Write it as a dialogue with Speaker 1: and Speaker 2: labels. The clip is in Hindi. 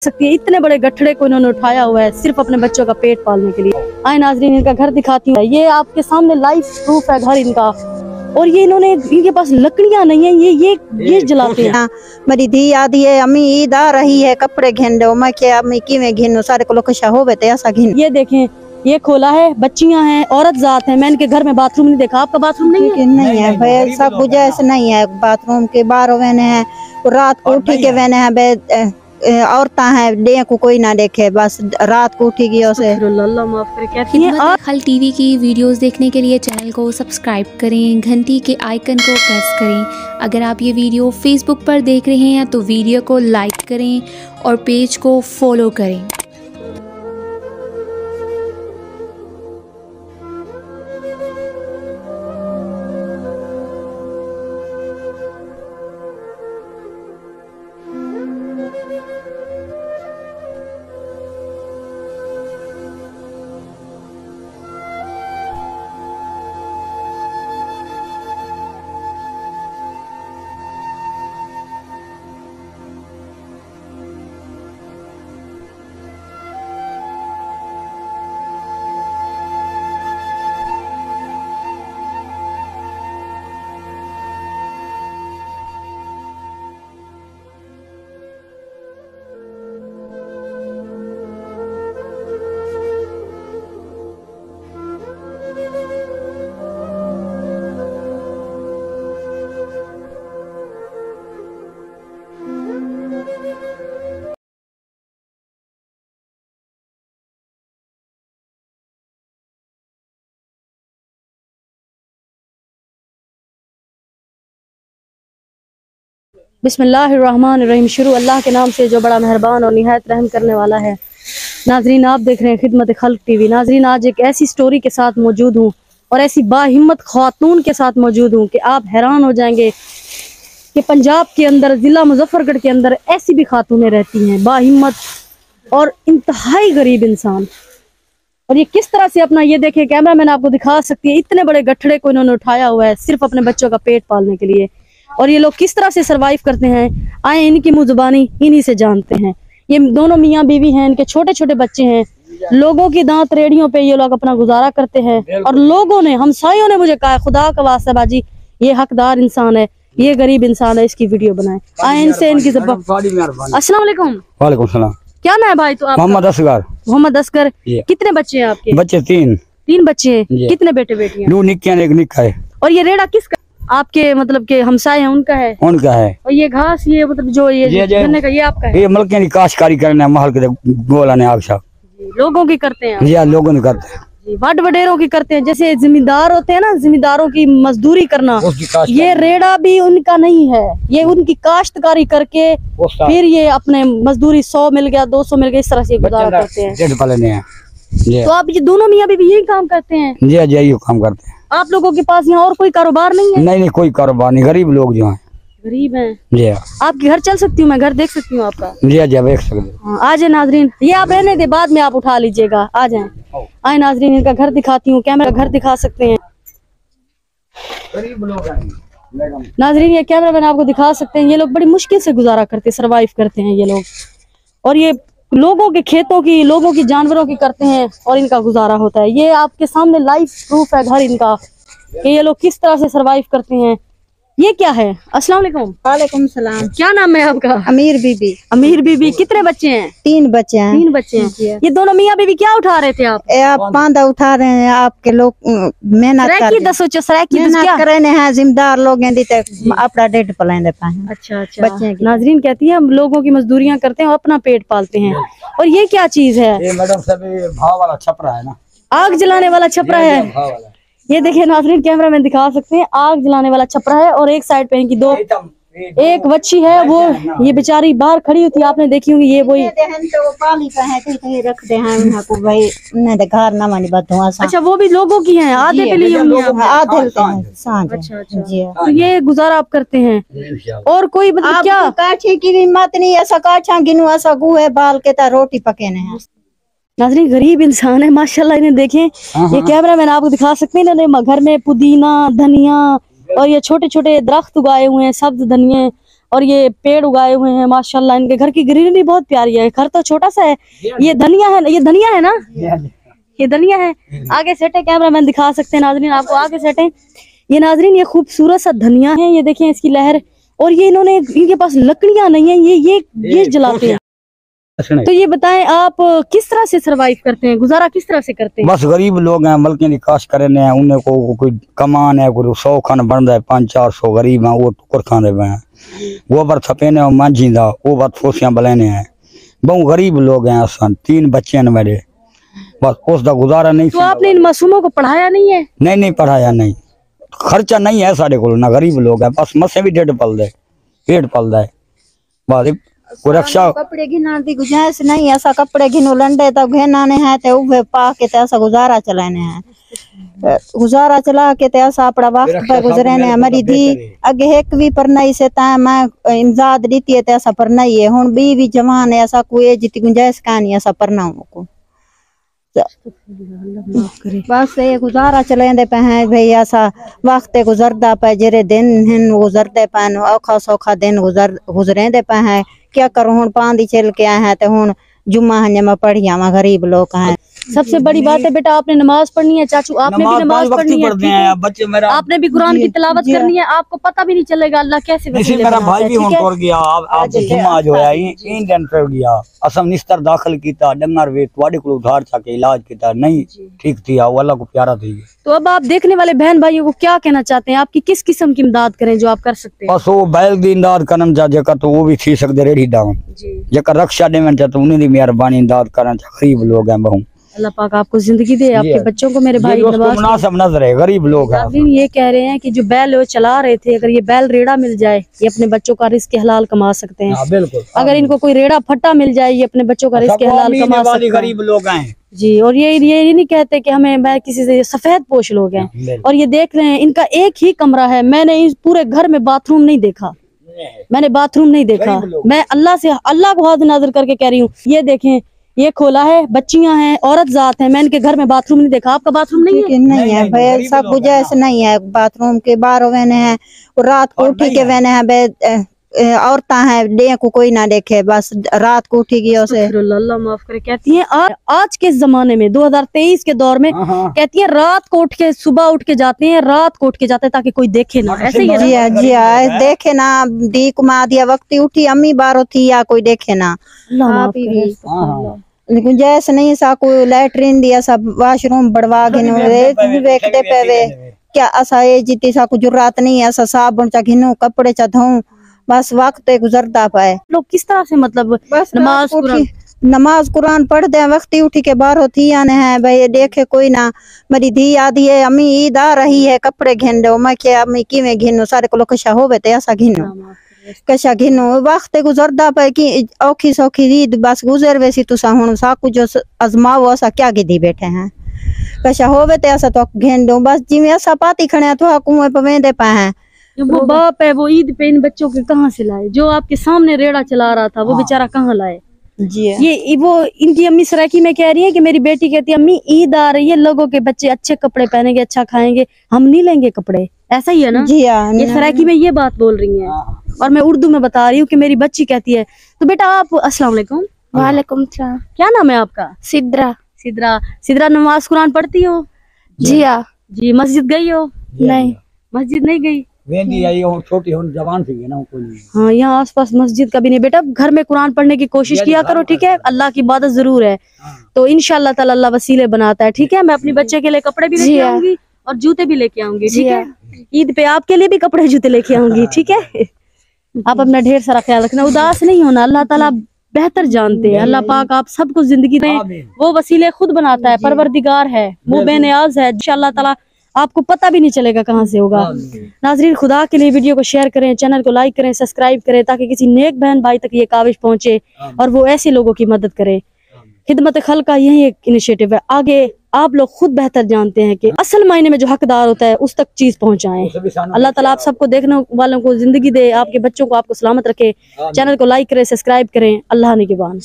Speaker 1: सकती है। इतने बड़े गठड़े को इन्होंने उठाया हुआ है सिर्फ अपने बच्चों का पेट पालने के लिए। आए नाजरीन, इनका घर दिखाती हूँ। ये आपके सामने लाइव प्रूफ है घर इनका। और ये इन्होंने, इनके पास लकड़ियां नहीं है, ये जलाते हैं।
Speaker 2: मेरी धी आदि है, अम्मी ईद आ रही है, कपड़े घिन दो। मैं क्या अम्मी की में घिनो, सारे को लोग हो गए ऐसा घिन।
Speaker 1: ये देखें, ये खोला है, बच्चियां हैं, औरत जात है। मैं इनके घर में बाथरूम नहीं देखा। आपका बाथरूम नहीं है?
Speaker 2: नहीं है भाई, सब गुजाइश नहीं है बाथरूम के। बाहर वेने है, रात को उठी के वेने है, औरता है, डे को कोई ना देखे, बस रात को उठेगी उसे।
Speaker 1: अल्लाह माफ करे। कहती हैं
Speaker 3: खिदमत खल टीवी की वीडियोस देखने के लिए चैनल को सब्सक्राइब करें, घंटी के आइकन को प्रेस करें। अगर आप ये वीडियो फेसबुक पर देख रहे हैं तो वीडियो को लाइक करें और पेज को फॉलो करें।
Speaker 1: बिस्मिल्लाहिर्रहमानिर्रहीम। शुरू अल्लाह के नाम से जो बड़ा मेहरबान और निहायत रहम करने वाला है। नाजरीन, आप देख रहे हैं खिदमत खल्क टीवी। नाजरीन, आज एक ऐसी स्टोरी के साथ मौजूद हूँ और ऐसी बाहिम्मत खातून के साथ मौजूद हूँ कि आप हैरान हो जाएंगे कि पंजाब के अंदर, ज़िला मुजफ्फरगढ़ के अंदर ऐसी भी खातूनें रहती हैं, बाहिम्मत और इंतहाई गरीब इंसान। और ये किस तरह से अपना, ये देखिए कैमरा मैन आपको दिखा सकती है, इतने बड़े गठड़े को इन्होंने उठाया हुआ है सिर्फ अपने बच्चों का पेट पालने के लिए। और ये लोग किस तरह से सरवाइव करते हैं, आए इनकी मुँह जुबानी इन्हीं से जानते हैं। ये दोनों मियाँ बीवी हैं, इनके छोटे छोटे बच्चे हैं। लोगों की दांत रेड़ियों पे ये लोग अपना गुजारा करते हैं। और लोगों ने, हमसायों ने मुझे कहा, खुदा का वास्ता बाजी, ये हकदार इंसान है, ये गरीब इंसान है, इसकी वीडियो बनाए। आए इनसे इनकी अस्सलाम वालेकुम।
Speaker 4: वालेकुम सलाम।
Speaker 1: क्या नाम है भाई? तो आप?
Speaker 4: मोहम्मद असगर।
Speaker 1: मोहम्मद असगर। कितने बच्चे हैं आपके?
Speaker 4: बच्चे तीन
Speaker 1: बच्चे हैं। कितने बेटे बेटियां?
Speaker 4: दो निक्कियां एक निक्का है।
Speaker 1: और ये रेड़ा किसका? आपके मतलब के हमसाए हैं उनका है?
Speaker 4: उनका है।
Speaker 1: और ये घास, ये मतलब जो ये गन्ने का, ये आपका है?
Speaker 4: ये मलकियां की काश्तकारी करना है, महल के गोला ने आग साहब
Speaker 1: लोगों की करते हैं?
Speaker 4: जी लोगों ने करते हैं,
Speaker 1: वड वडेरों की करते हैं। जैसे जिम्मेदार होते हैं ना, जिम्मेदारों की मजदूरी करना, ये रेड़ा भी उनका नहीं है। ये उनकी काश्तकारी करके फिर ये अपने मजदूरी 100 मिल गया, 200 मिल गया, इस तरह से गुजारा करते हैं। तो आप ये दोनों मियाँ बीवी यही काम करते हैं?
Speaker 4: जी जी यही काम करते हैं।
Speaker 1: आप लोगों के पास यहाँ और कोई कारोबार नहीं है?
Speaker 4: नहीं, कोई कारोबार नहीं, गरीब लोग जो हैं।
Speaker 1: गरीब हैं
Speaker 4: जी।
Speaker 1: आपके घर चल सकती हूँ मैं? घर देख सकती हूँ आपका?
Speaker 4: जी जी देख सकते।
Speaker 1: आ जाए नाजरीन, ये आप रहने दे, बाद में आप उठा लीजिएगा। आ जाए। आए नाजरीन, इनका घर दिखाती हूँ। कैमरा घर दिखा सकते हैं
Speaker 4: गरीब लोग हैं
Speaker 1: नाजरीन, ये कैमरा मैन आपको दिखा सकते हैं। ये लोग बड़ी मुश्किल से गुजारा करते, सरवाइव करते हैं ये लोग। और ये लोगों के खेतों की, लोगों की जानवरों की करते हैं और इनका गुजारा होता है। ये आपके सामने लाइव प्रूफ है घर इनका कि ये लोग किस तरह से सरवाइव करते हैं। ये क्या है? अस्सलाम वालेकुम।
Speaker 2: वालेकुम सलाम।
Speaker 1: क्या नाम है आपका?
Speaker 2: अमीर बीबी।
Speaker 1: अमीर बीबी। कितने बच्चे हैं?
Speaker 2: 3 बच्चे हैं।
Speaker 1: 3 बच्चे हैं। ये दोनों मियाँ बीवी क्या उठा रहे थे आप?
Speaker 2: आप बांधा उठा रहे हैं, आपके लोग मेहनत कर रहे हैं, जिम्मेदार लोग हैं, अपना डेट पलाने पाए।
Speaker 1: अच्छा अच्छा। नाजरीन कहती है हम लोगों की मजदूरियाँ करते हैं और अपना पेट पालते हैं। और ये क्या चीज है?
Speaker 4: ये मैडम साहब भाव वाला छपरा है ना,
Speaker 1: आग जलाने वाला छपरा है। ये देखिए नाजरीन, कैमरा में दिखा सकते हैं, आग जलाने वाला छपरा है। और एक साइड पे इनकी दो, एक बच्ची है, वो ये बेचारी बाहर खड़ी होती है, आपने देखी होंगी। ये वही अच्छा, वो भी लोगों की है, आधे पे लिए तो ये गुजारा आप करते हैं। और कोई मतलब क्या
Speaker 2: काछे की भी मत नहीं, ऐसा काछा गिनू, ऐसा गुहे बाल के ता रोटी पकेने हैं।
Speaker 1: नाज़रीन, गरीब इंसान है माशाल्लाह। इन्हें देखें, ये कैमरा मैन आपको दिखा सकते हैं। इन्होंने घर में पुदीना, धनिया और ये छोटे छोटे दरख्त उगाए हुए हैं, सब्ज धनिया। और ये पेड़ उगाए हुए हैं माशाल्लाह। इनके घर की ग्रीनरी बहुत प्यारी है। घर तो छोटा सा है। ये धनिया है, ये धनिया है ना, ये धनिया है। आगे सेटे, कैमरामैन दिखा सकते हैं नाजरीन आपको, आगे सेटे। ये नाजरीन ये खूबसूरत सा धनिया है, ये देखें इसकी लहर। और ये इन्होंने, इनके पास लकड़ियां नहीं है, ये जलाते हैं। तो ये बताएं आप किस तरह से सरवाइव करते हैं, गुजारा किस तरह से करते हैं?
Speaker 4: बस गरीब लोग हैं, बल्कि काश करने हैं, उन्हें को कोई कमान है, कोई 100 खान बन रहा है, 500-400 गरीब हैं, वो टुकर खाने पे हैं। वो बार थपेने और मांझीदा, वो बात फोसियां बलेने हैं। बहुत गरीब लोग हैं, असन 3 बच्चे हैं मेरे, बस उसका गुजारा नहीं।
Speaker 1: तो आपने इन मासूमों को पढ़ाया नहीं है?
Speaker 4: नहीं पढ़ाया, नहीं खर्चा नहीं है साढ़े को ना। गरीब लोग हैं, बस मसे भी पेट पल दे बस। रक्षा
Speaker 2: कपड़े घिना दी गुजाइश नहीं, ऐसा कपड़े घिनो लंडे तक घेनाने हैं ते उभे पा के ते ऐसा गुजारा चलाने हैं। गुजारा चला के ते ऐसा अपना वक्त पे गुजरे ने। हमारी दी अगे एक भी पर नहीं से ता मैं इमदाद दीती है ते ऐसा पर नहीं है। हुन भी जवान है, ऐसा कोई जितनी गुंजाइश कहानी ऐसा पर ना को बस ये गुजारा चलेंदे पे हैं भाई। ऐसा वक्त गुजरदा पे, जेरे दिन हैं गुजरते पे, औखा सौखा दिन गुजरेंदे पे हैं। क्या करूं, हुन पांदी चल के आए हैं तो हुन जुम्मा हने में पढ़िया में गरीब लोग हैं।
Speaker 1: सबसे बड़ी बात है बेटा, आपने नमाज पढ़नी है। चाचू आपने भी नमाज पढ़नी है,
Speaker 4: बच्चे मेरा
Speaker 1: आपने भी कुरान की तिलावत करनी है। आपको पता भी नहीं चलेगा अल्लाह कैसे वसीले
Speaker 4: मेरा
Speaker 1: बनाता
Speaker 4: भाई
Speaker 1: है,
Speaker 4: भी
Speaker 1: ठीक है?
Speaker 4: हों गया। आप जुम्मा जो है इन दिन पे गया, असम निस्तर दाखिल कीता, डंगर वे ਤੁਹਾਡੇ को उधार चाके इलाज किया, नहीं ठीक थी, वो अल्लाह को प्यारा थी।
Speaker 1: तो अब आप देखने वाले बहन भाइयों को क्या कहना चाहते हैं? आपकी किस किस्म की इमदाद करें जो आप कर सकते हैं?
Speaker 4: बस वो बैल दी इमदाद करन चा जेकर, तो वो भी थी सकते रेडी डाउन जेकर रक्षा देवन चा, तो उन्हें दी मेहरबानी इमदाद करन चा। गरीब लोग हैं बहु,
Speaker 1: अल्लाह पाक आपको जिंदगी दे, आपके बच्चों को मेरे भाई
Speaker 4: मुनासिब नजर है। गरीब लोग हैं।
Speaker 1: ये कह रहे हैं कि जो बैल वो चला रहे थे, अगर ये बैल रेड़ा मिल जाए, ये अपने बच्चों का रिस्क हलाल कमा सकते हैं।
Speaker 4: बिल्कुल,
Speaker 1: अगर इनको कोई रेड़ा फट्टा मिल जाए, ये अपने बच्चों का रिस्क हलाल कमा सकते हैं।
Speaker 4: गरीब लोग हैं
Speaker 1: जी। और ये नहीं कहते कि हमें, मैं किसी से, सफेद पोश लोग हैं। और ये देख रहे हैं, इनका एक ही कमरा है। मैंने इस पूरे घर में बाथरूम नहीं देखा, मैंने बाथरूम नहीं देखा। मैं अल्लाह को हाथ नाज़र करके कह रही हूँ, ये देखें, ये खोला है, बच्चियां हैं, औरत जात है, मैं इनके घर में बाथरूम नहीं देखा। आपका बाथरूम नहीं है?
Speaker 2: नहीं है भाई, सब गुजाइश नहीं है बाथरूम के। 12 वेने हैं, रात को उठी के वेने हैं, औरता है डे को कोई ना देखे, बस रात को उठी गई उसे।
Speaker 1: अल्लाह माफ करे। कहती है आज के जमाने में 2023 के दौर में, कहती है रात को उठ के, सुबह उठ के जाते हैं, रात को उठ के जाते हैं ताकि कोई देखे ना। ऐसे ही है
Speaker 2: जी देखे ना। दी कुमा दिया वक्ती उठी, अम्मी बारो थी या कोई देखे ना। गुंजाइश नहीं सा, कोई लैटरिन दिया सब वाशरूम बढ़वा घिनो वेखते पे वे क्या असा ये जीती सा कुछ जरूरत नहीं है। ऐसा साबुन चा घिनो, कपड़े चा धोऊं, बस वक्त गुजरता पाए।
Speaker 1: लोग किस तरह से, मतलब
Speaker 2: बस
Speaker 1: नमाज
Speaker 2: कुरान पढ़ दे, वक्ती उठी के बाहर होती आने हैं भाई, देखे कोई ना। मेरी धी आदि है, अम्मी ईद आ रही है, कपड़े घिन दो। मैं क्या अम्मी किवें घिनो, सारे को कशा होवे ते ऐसा घिनो, कशा घिनो। वक्त गुजरदा पे कि औखी सौखी ईद बस गुजर वैसी तुसा हुन सा कुछ अजमाओ, ऐसा क्या गिदी बैठे हैं। कशा होवे ते ऐसा तो घिन दो, बस जिवें ऐसा पाती खड़े तो कुएं पे वेंदे पे हैं।
Speaker 1: वो बाप है, वो ईद पे इन बच्चों के कहाँ से लाए? जो आपके सामने रेड़ा चला रहा था, वो बेचारा कहाँ लाए?
Speaker 2: जी
Speaker 1: ये वो इनकी अम्मी सराकी में कह रही है कि मेरी बेटी कहती है, अम्मी ईद आ रही है, लोगों के बच्चे अच्छे कपड़े पहनेंगे, अच्छा खाएंगे, हम नहीं लेंगे कपड़े। ऐसा ही है ना?
Speaker 2: जी हाँ,
Speaker 1: ये सराकी में ये बात बोल रही हैं। और मैं उर्दू में बता रही हूँ कि मेरी बच्ची कहती है। तो बेटा आप, अस्सलाम वालेकुम।
Speaker 3: वालेकुम सलाम।
Speaker 1: क्या नाम है आपका?
Speaker 3: सिद्रा।
Speaker 1: सिद्रा नमाज कुरान पढ़ती हो?
Speaker 3: जी हाँ।
Speaker 1: जी। मस्जिद गई हो?
Speaker 3: नहीं,
Speaker 1: मस्जिद नहीं गई।
Speaker 4: वेंदी आई हो, छोटी हो, जवान थी ना कोई।
Speaker 1: हाँ, यहाँ आसपास मस्जिद का भी नहीं। बेटा घर में कुरान पढ़ने की कोशिश किया करो, ठीक है? अल्लाह की इबादत जरूर है, तो इंशाअल्लाह ताला अल्लाह वसीले बनाता है, ठीक है? मैं अपनी बच्चे के लिए कपड़े भी लेके आऊंगी और जूते भी लेके आऊंगी, ठीक है? ईद पे आपके लिए भी कपड़े जूते लेके आऊंगी, ठीक है? आप अपना ढेर सारा ख्याल रखना, उदास नहीं होना। अल्लाह ताला बेहतर जानते हैं। अल्लाह पाक आप सबको जिंदगी में वो वसीले खुद बनाता है, परवरदिगार है, वो बेनियाज है। इंशाअल्लाह ताला आपको पता भी नहीं चलेगा कहाँ से होगा। नाजरीन, खुदा के लिए वीडियो को शेयर करें, चैनल को लाइक करें, सब्सक्राइब करें, ताकि किसी नेक बहन भाई तक ये काविश पहुंचे और वो ऐसे लोगों की मदद करे। खिदमत खल्क का यही एक इनिशिएटिव है। आगे आप लोग खुद बेहतर जानते हैं कि असल मायने में जो हकदार होता है उस तक चीज पहुंचाएं। अल्लाह ताला आप सबको, देखने वालों को जिंदगी दे, आपके बच्चों को आपको सलामत रखे। चैनल को लाइक करें, सब्सक्राइब करें। अल्लाह निगहबान।